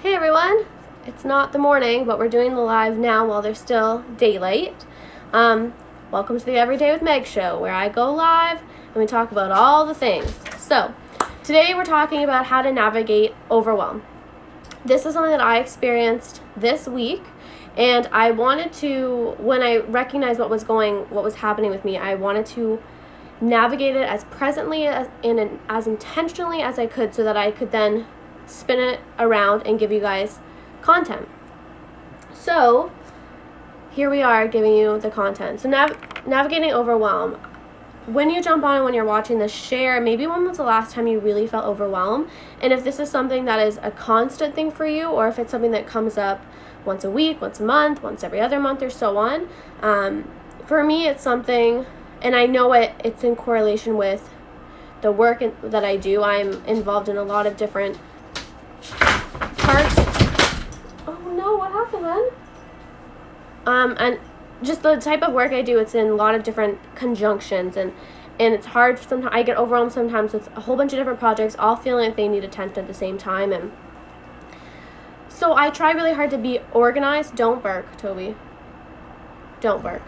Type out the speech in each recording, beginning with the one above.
Hey everyone, it's not the morning, but we're doing the live now while there's still daylight. Welcome to the Everyday with Meg show, where I go live and we talk about all the things. So, today we're talking about how to navigate overwhelm. This is something that I experienced this week, and I wanted to, when I recognized what was happening with me, I wanted to navigate it as presently and as intentionally as I could, so that I could then spin it around and give you guys content. So here we are giving you the content. So navigating overwhelm. When you jump on and when you're watching this, share maybe when was the last time you really felt overwhelmed, and if this is something that is a constant thing for you, or if it's something that comes up once a week, once a month, once every other month, or so on. For me, it's something, and I know it's in correlation with the work that I do. I'm involved in a lot of different parts. Oh no, what happened then? And just the type of work I do, it's in a lot of different conjunctions, and it's hard. Sometimes I get overwhelmed sometimes with a whole bunch of different projects, all feeling like they need attention at the same time, and so I try really hard to be organized. Don't bark, Toby. Don't bark.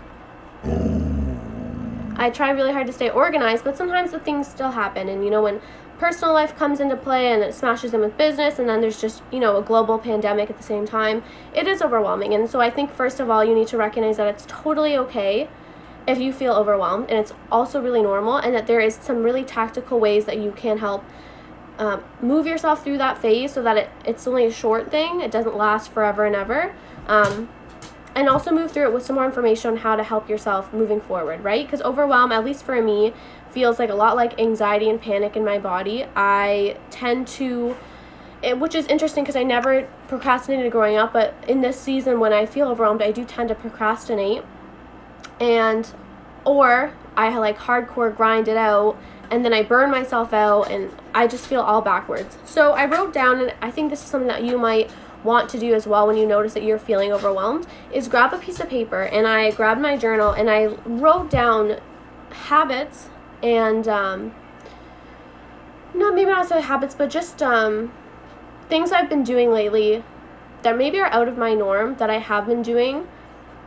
I try really hard to stay organized, but sometimes the things still happen, and when personal life comes into play and it smashes in with business, and then there's just a global pandemic at the same time, it is overwhelming. And so I think first of all you need to recognize that it's totally okay if you feel overwhelmed, and it's also really normal, and that there is some really tactical ways that you can help move yourself through that phase, so that it's only a short thing, it doesn't last forever and ever, and also move through it with some more information on how to help yourself moving forward, right? Because overwhelm, at least for me, feels like a lot like anxiety and panic in my body. I tend to, which is interesting because I never procrastinated growing up, but in this season when I feel overwhelmed, I do tend to procrastinate, or I like hardcore grind it out, and then I burn myself out, and I just feel all backwards. So I wrote down, and I think this is something that you might want to do as well when you notice that you're feeling overwhelmed, is grab a piece of paper, and I grabbed my journal and I wrote down habits and maybe not so habits, but just things I've been doing lately that maybe are out of my norm, that I have been doing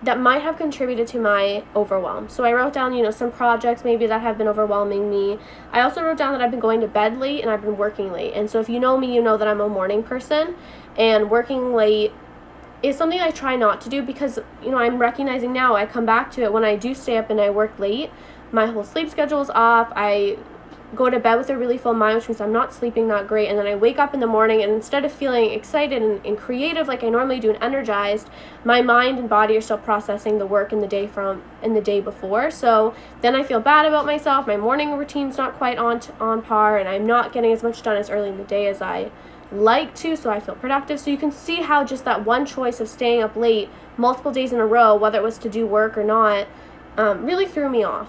that might have contributed to my overwhelm. So I wrote down, some projects maybe that have been overwhelming me. I also wrote down that I've been going to bed late and I've been working late. And so if you know me, you know that I'm a morning person, and working late is something I try not to do because, I'm recognizing now, I come back to it when I do stay up and I work late, my whole sleep schedule is off. I go to bed with a really full mind, which means I'm not sleeping that great, and then I wake up in the morning, and instead of feeling excited and creative like I normally do and energized, my mind and body are still processing the work in the day before. So then I feel bad about myself. My morning routine's not quite on par, and I'm not getting as much done as early in the day as I like to, so I feel productive. So you can see how just that one choice of staying up late multiple days in a row, whether it was to do work or not, really threw me off.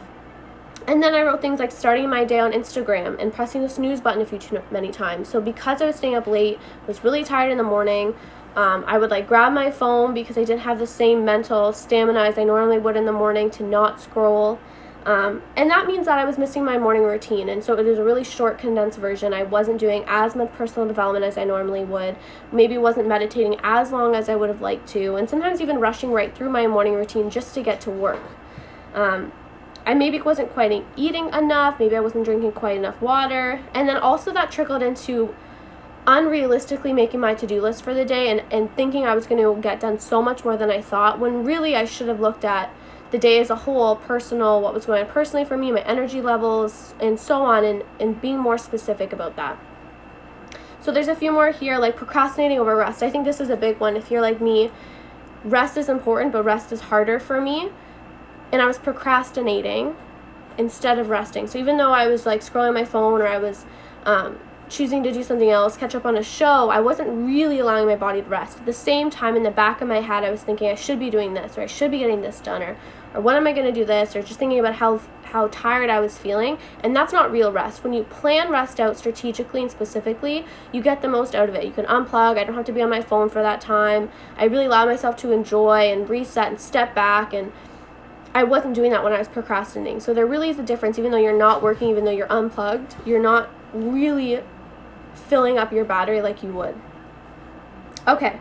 And then I wrote things like starting my day on Instagram and pressing the snooze button a few too many times. So because I was staying up late, was really tired in the morning, I would grab my phone because I didn't have the same mental stamina as I normally would in the morning to not scroll. And that means that I was missing my morning routine. And so it is a really short, condensed version. I wasn't doing as much personal development as I normally would. Maybe wasn't meditating as long as I would have liked to. And sometimes even rushing right through my morning routine just to get to work. I maybe wasn't quite eating enough, maybe I wasn't drinking quite enough water, and then also that trickled into unrealistically making my to-do list for the day and thinking I was going to get done so much more than I thought, when really I should have looked at the day as a whole, personal, what was going on personally for me, my energy levels, and so on, and being more specific about that. So there's a few more here, like procrastinating over rest. I think this is a big one. If you're like me, rest is important, but rest is harder for me. And I was procrastinating instead of resting. So even though I was scrolling my phone, or I was choosing to do something else, catch up on a show, I wasn't really allowing my body to rest. At the same time, in the back of my head, I was thinking I should be doing this, or I should be getting this done, or when am I going to do this, or just thinking about how tired I was feeling. And that's not real rest. When you plan rest out strategically and specifically, you get the most out of it. You can unplug. I don't have to be on my phone for that time. I really allow myself to enjoy and reset and step back, and I wasn't doing that when I was procrastinating. So there really is a difference. Even though you're not working, even though you're unplugged, you're not really filling up your battery like you would. Okay.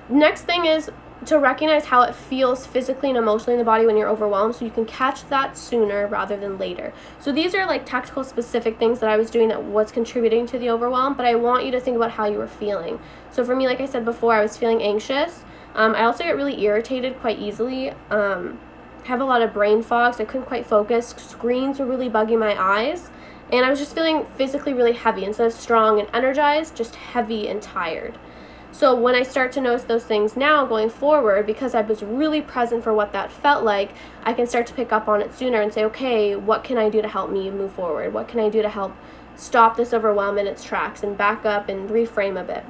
Next thing is to recognize how it feels physically and emotionally in the body when you're overwhelmed, so you can catch that sooner rather than later. So these are like tactical specific things that I was doing that was contributing to the overwhelm, but I want you to think about how you were feeling. So for me, like I said before, I was feeling anxious. I also get really irritated quite easily. Have a lot of brain fog, so I couldn't quite focus. Screens were really bugging my eyes, and I was just feeling physically really heavy. Instead of strong and energized, just heavy and tired. So when I start to notice those things now going forward, because I was really present for what that felt like, I can start to pick up on it sooner and say, okay, what can I do to help me move forward? What can I do to help stop this overwhelm in its tracks and back up and reframe a bit?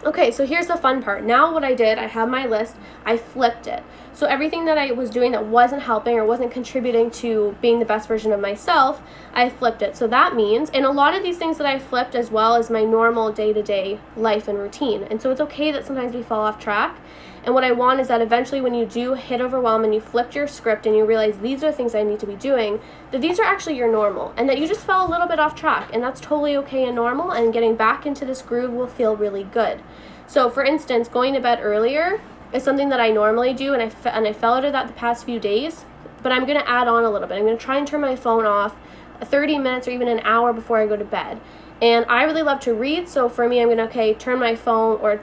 Okay, so here's the fun part. Now what I did, I have my list, I flipped it. So everything that I was doing that wasn't helping or wasn't contributing to being the best version of myself, I flipped it. So that means, and a lot of these things that I flipped as well as my normal day-to-day life and routine. And so it's okay that sometimes we fall off track. And what I want is that eventually when you do hit overwhelm and you flipped your script and you realize these are things I need to be doing, that these are actually your normal and that you just fell a little bit off track, and that's totally okay and normal, and getting back into this groove will feel really good. So for instance, going to bed earlier is something that I normally do, and I fell out of that the past few days, but I'm going to add on a little bit. I'm going to try and turn my phone off 30 minutes or even an hour before I go to bed. And I really love to read, so for me, I'm going to, turn my phone or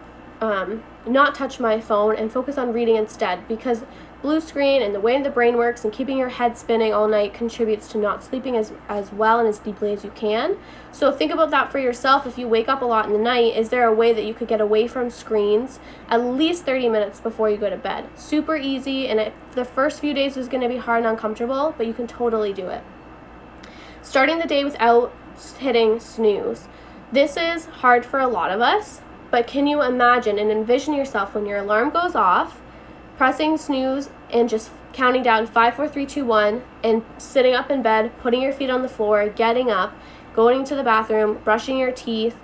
not touch my phone and focus on reading instead, because blue screen and the way the brain works and keeping your head spinning all night contributes to not sleeping as well and as deeply as you can. So think about that for yourself. If you wake up a lot in the night, is there a way that you could get away from screens at least 30 minutes before you go to bed? Super easy, and the first few days is going to be hard and uncomfortable, but you can totally do it. Starting the day without hitting snooze. This is hard for a lot of us, but can you imagine and envision yourself when your alarm goes off, pressing snooze and just counting down 5, 4, 3, 2, 1, and sitting up in bed, putting your feet on the floor, getting up, going to the bathroom, brushing your teeth,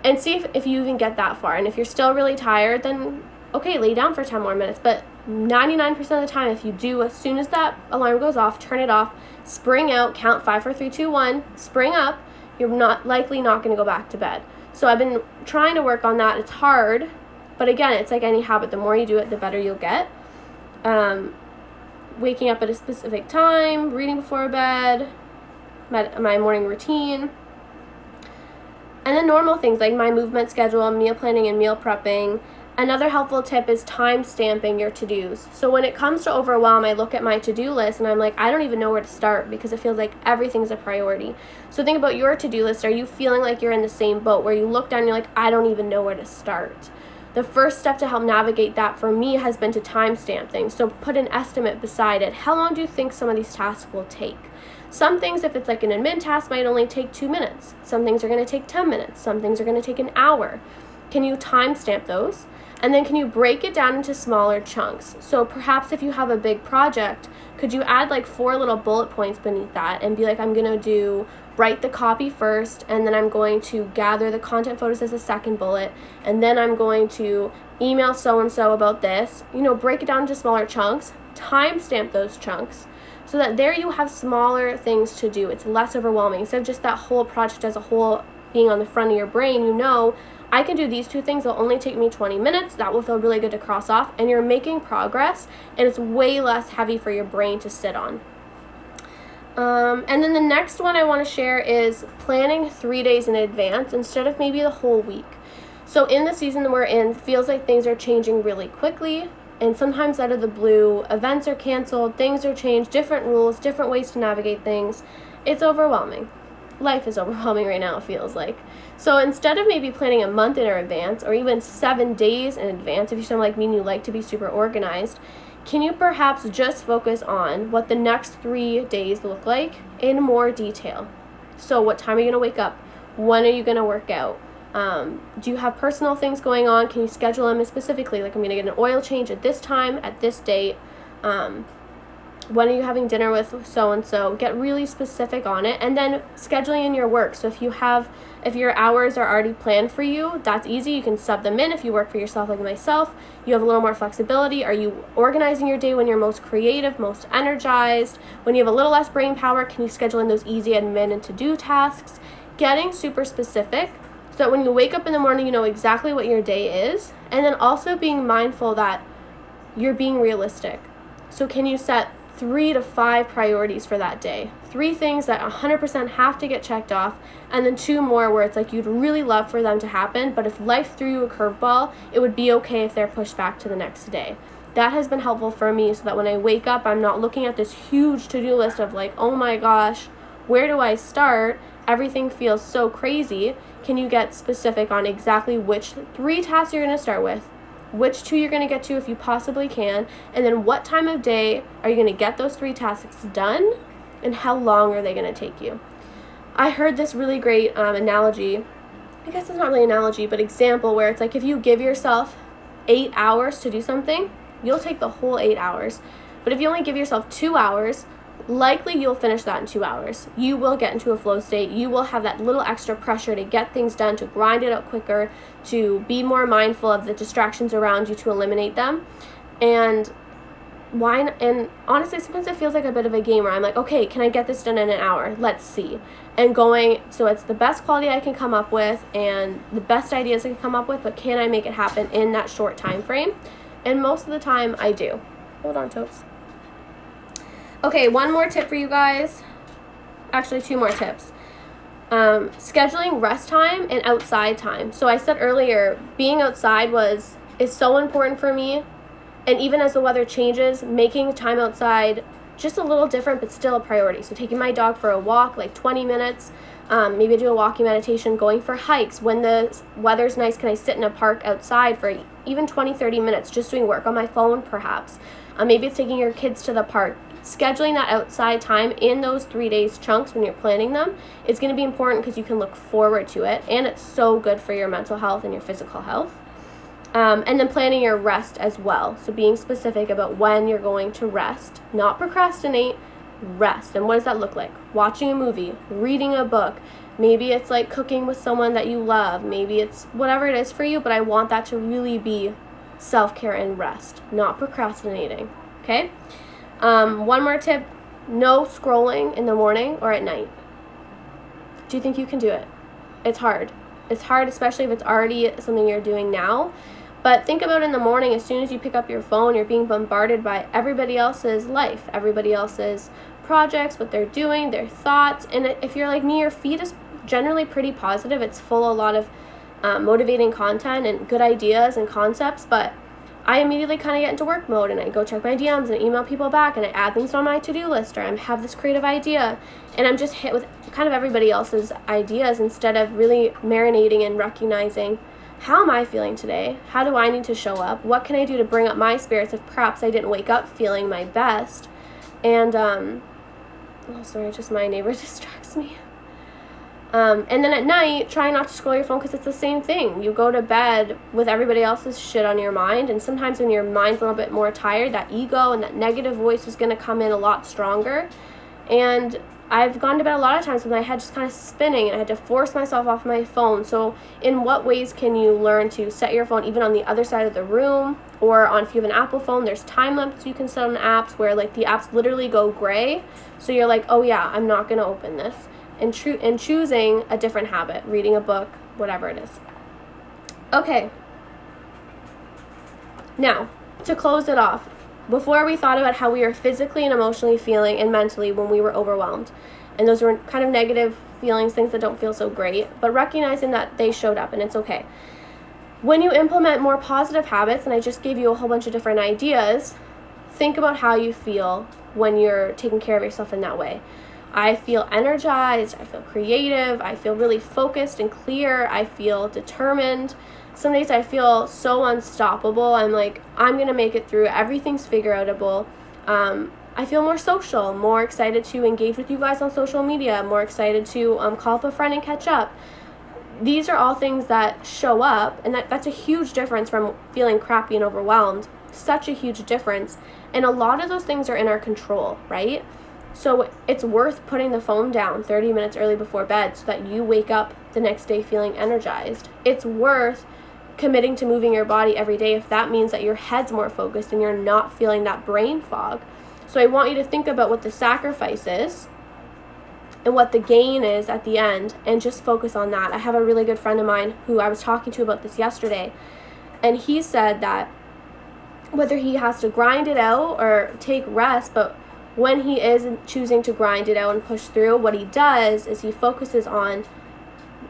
and see if you even get that far. And if you're still really tired, then okay, lay down for 10 more minutes. But 99% of the time, if you do, as soon as that alarm goes off, turn it off, spring out, count 5, 4, 3, 2, 1, spring up, you're not going to go back to bed. So I've been trying to work on that. It's hard, but again, it's like any habit. The more you do it, the better you'll get. Waking up at a specific time, reading before bed, my morning routine. And then normal things like my movement schedule, meal planning and meal prepping. Another helpful tip is time stamping your to-dos. So when it comes to overwhelm, I look at my to-do list and I'm like, I don't even know where to start because it feels like everything's a priority. So think about your to-do list. Are you feeling like you're in the same boat where you look down and you're like, I don't even know where to start? The first step to help navigate that for me has been to timestamp things. So put an estimate beside it. How long do you think some of these tasks will take? Some things, if it's like an admin task, might only take 2 minutes. Some things are going to take 10 minutes. Some things are going to take an hour. Can you timestamp those? And then can you break it down into smaller chunks? So perhaps if you have a big project, could you add like 4 little bullet points beneath that and be like, I'm going to write the copy first, and then I'm going to gather the content photos as a second bullet, and then I'm going to email so-and-so about this. Break it down into smaller chunks, timestamp those chunks, so that there you have smaller things to do. It's less overwhelming. Instead of just that whole project as a whole being on the front of your brain, I can do these 2 things. It'll only take me 20 minutes. That will feel really good to cross off, and you're making progress, and it's way less heavy for your brain to sit on. And then the next one I want to share is planning 3 days in advance instead of maybe the whole week. So in the season that we're in, it feels like things are changing really quickly, and sometimes out of the blue, events are canceled, things are changed, different rules, different ways to navigate things. It's overwhelming. Life is overwhelming right now, it feels like. So instead of maybe planning a month in advance or even 7 days in advance, if you sound like me and you like to be super organized, can you perhaps just focus on what the next 3 days look like in more detail? So what time are you going to wake up? When are you going to work out? Do you have personal things going on? Can you schedule them specifically? Like, I'm going to get an oil change at this time, at this date. When are you having dinner with so-and-so? Get really specific on it. And then scheduling in your work. So if your hours are already planned for you, that's easy. You can sub them in. If you work for yourself like myself, you have a little more flexibility. Are you organizing your day when you're most creative, most energized? When you have a little less brain power, can you schedule in those easy admin and to-do tasks? Getting super specific so that when you wake up in the morning, you know exactly what your day is, And then also being mindful that you're being realistic. So can you set 3 to 5 priorities for that day? 3 things that 100% have to get checked off, and then 2 more where it's like you'd really love for them to happen, but if life threw you a curveball, it would be okay if they're pushed back to the next day. That has been helpful for me, so that when I wake up, I'm not looking at this huge to-do list of like, oh my gosh, where do I start? Everything feels so crazy. Can you get specific on exactly which 3 tasks you're going to start with, which 2 you're going to get to if you possibly can, and then what time of day are you going to get those 3 tasks done, and how long are they going to take you? I heard this really great analogy, I guess it's not really analogy, but example, where it's like if you give yourself 8 hours to do something, you'll take the whole 8 hours. But if you only give yourself 2 hours, likely you'll finish that in 2 hours. You will get into a flow state. You will have that little extra pressure to get things done, to grind it out quicker, to be more mindful of the distractions around you, to eliminate them. And honestly, sometimes it feels like a bit of a game where I'm like, okay, can I get this done in an hour? Let's see. And so it's the best quality I can come up with and the best ideas I can come up with, but can I make it happen in that short time frame? And most of the time I do. Hold on, Topes. Okay, one more tip for you guys. Actually, 2 more tips. Scheduling rest time and outside time. So I said earlier, being outside is so important for me. And even as the weather changes, making time outside just a little different, but still a priority. So taking my dog for a walk, like 20 minutes, maybe do a walking meditation, going for hikes. When the weather's nice, can I sit in a park outside for even 20, 30 minutes, just doing work on my phone perhaps. Maybe it's taking your kids to the park. Scheduling that outside time in those 3 days chunks when you're planning them is going to be important because you can look forward to it, and it's so good for your mental health and your physical health. And then planning your rest as well. So being specific about when you're going to rest, not procrastinate, rest. And what does that look like? Watching a movie, reading a book. Maybe it's like cooking with someone that you love. Maybe it's whatever it is for you, but I want that to really be self-care and rest, not procrastinating. Okay? One more tip, no scrolling in the morning or at night. Do you think you can do it? It's hard. It's hard, especially if it's already something you're doing now. But think about in the morning, as soon as you pick up your phone, you're being bombarded by everybody else's life, everybody else's projects, what they're doing, their thoughts. And if you're like me, your feed is generally pretty positive. It's full of a lot of motivating content and good ideas and concepts, but I immediately kind of get into work mode and I go check my DMs and email people back and I add things on my to-do list, or I have this creative idea and I'm just hit with kind of everybody else's ideas instead of really marinating and recognizing, how am I feeling today? How do I need to show up? What can I do to bring up my spirits if perhaps I didn't wake up feeling my best? And, oh, sorry, just my neighbor distracts me. And then at night, try not to scroll your phone because it's the same thing. You go to bed with everybody else's shit on your mind, and sometimes when your mind's a little bit more tired, that ego and that negative voice is going to come in a lot stronger. And I've gone to bed a lot of times with my head just kind of spinning, and I had to force myself off my phone. So in what ways can you learn to set your phone even on the other side of the room, or if you have an Apple phone, there's time limits you can set on apps where like the apps literally go gray. So you're like, oh yeah, I'm not going to open this. And choosing a different habit, reading a book, whatever it is. Okay. Now, to close it off, before we thought about how we were physically and emotionally feeling and mentally when we were overwhelmed. And those were kind of negative feelings, things that don't feel so great, but recognizing that they showed up and it's okay. When you implement more positive habits, and I just gave you a whole bunch of different ideas, think about how you feel when you're taking care of yourself in that way. I feel energized, I feel creative, I feel really focused and clear, I feel determined. Some days I feel so unstoppable. I'm like, I'm going to make it through. Everything's figure-outable. I feel more social, more excited to engage with you guys on social media, more excited to call up a friend and catch up. These are all things that show up, and that's a huge difference from feeling crappy and overwhelmed. Such a huge difference. And a lot of those things are in our control, right? So it's worth putting the phone down 30 minutes early before bed so that you wake up the next day feeling energized. It's worth committing to moving your body every day if that means that your head's more focused and you're not feeling that brain fog. So I want you to think about what the sacrifice is and what the gain is at the end, and just focus on that. I have a really good friend of mine who I was talking to about this yesterday, And he said that whether he has to grind it out or take rest, but when he is choosing to grind it out and push through, what he does is he focuses on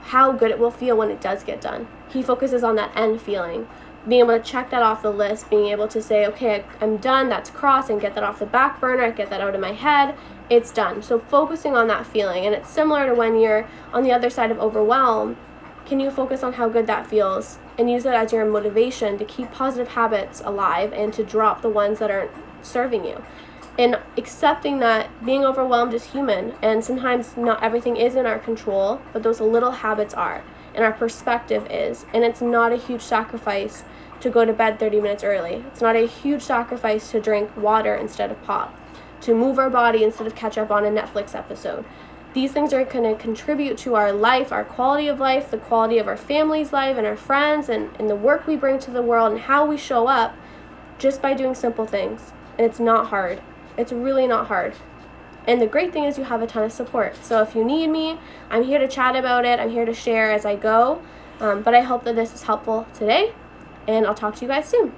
how good it will feel when it does get done. He focuses on that end feeling, being able to check that off the list, being able to say, okay, I'm done, that's crossed, and get that off the back burner, get that out of my head, it's done. So focusing on that feeling, and it's similar to when you're on the other side of overwhelm. Can you focus on how good that feels and use it as your motivation to keep positive habits alive and to drop the ones that aren't serving you? And accepting that being overwhelmed is human, and sometimes not everything is in our control, but those little habits are, and our perspective is. And it's not a huge sacrifice to go to bed 30 minutes early. It's not a huge sacrifice to drink water instead of pop, to move our body instead of catch up on a Netflix episode. These things are going to contribute to our life, our quality of life, the quality of our family's life and our friends, and the work we bring to the world and how we show up just by doing simple things. And it's not hard. It's really not hard. And the great thing is you have a ton of support. So if you need me, I'm here to chat about it. I'm here to share as I go. But I hope that this is helpful today, and I'll talk to you guys soon.